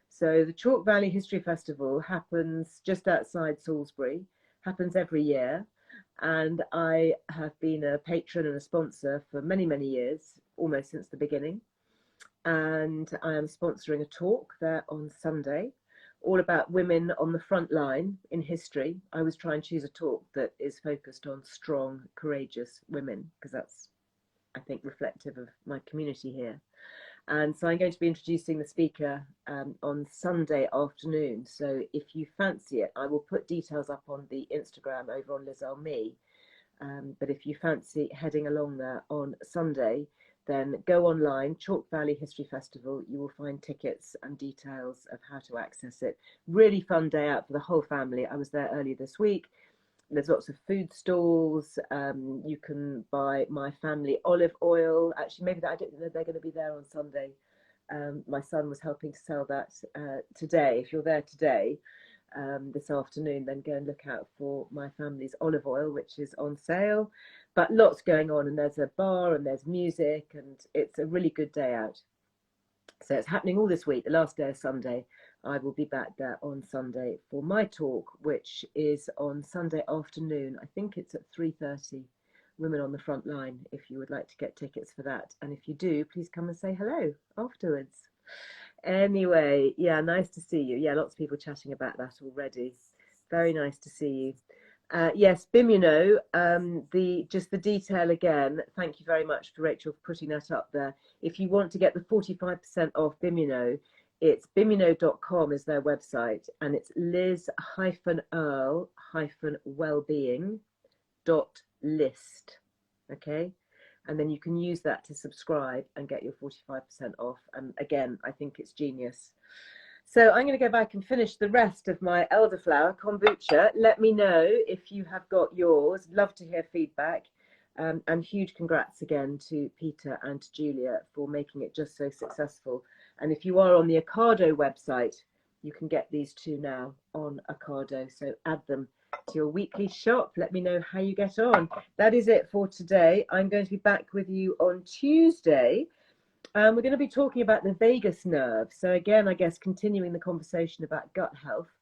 So the Chalk Valley History Festival happens just outside Salisbury, happens every year. And I have been a patron and a sponsor for many, many years, almost since the beginning. And I am sponsoring a talk there on Sunday, all about women on the front line in history. I always try and choose a talk that is focused on strong, courageous women, because that's, I think, reflective of my community here. And so I'm going to be introducing the speaker on Sunday afternoon. So if you fancy it, I will put details up on the Instagram over on Liz Me. But if you fancy heading along there on Sunday, then go online, Chalk Valley History Festival. You will find tickets and details of how to access it. Really fun day out for the whole family. I was there earlier this week. there's lots of food stalls. You can buy My Family olive oil. Actually, maybe I don't think they're going to be there on Sunday. My son was helping to sell that today. If you're there today, this afternoon, then go and look out for My Family's olive oil, which is on sale. But lots going on, and there's a bar and there's music, and it's a really good day out. So it's happening all this week. The last day is Sunday. I will be back there on Sunday for my talk, which is on Sunday afternoon. I think it's at 3:30. Women on the Front Line, if you would like to get tickets for that. And if you do, please come and say hello afterwards. Anyway, yeah, nice to see you. Yeah, lots of people chatting about that already. Very nice to see you. Yes, Bimuno, just the detail again. Thank you very much for Rachel for putting that up there. If you want to get the 45% off Bimuno, it's bimuno.com is their website, and it's Liz-Earle-Wellbeing.list. Okay, and then you can use that to subscribe and get your 45% off. And again, I think it's genius. So I'm going to go back and finish the rest of my elderflower kombucha. Let me know if you have got yours. Love to hear feedback. And huge congrats again to Peter and to Julia for making it just so successful. And if you are on the Ocado website, you can get these two now on Ocado. So add them to your weekly shop. Let me know how you get on. That is it for today. I'm going to be back with you on Tuesday. We're going to be talking about the vagus nerve. So again, I guess continuing the conversation about gut health,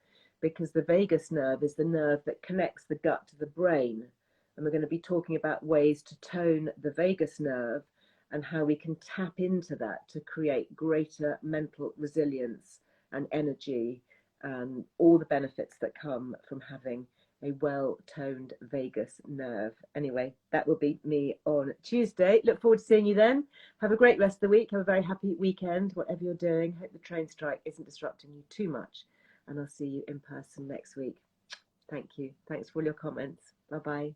because the vagus nerve is the nerve that connects the gut to the brain. And we're going to be talking about ways to tone the vagus nerve and how we can tap into that to create greater mental resilience and energy, and all the benefits that come from having a well-toned vagus nerve. Anyway, that will be me on Tuesday. Look forward to seeing you then. Have a great rest of the week. Have a very happy weekend, whatever you're doing. Hope the train strike isn't disrupting you too much. And I'll see you in person next week. Thank you. Thanks for all your comments. Bye-bye.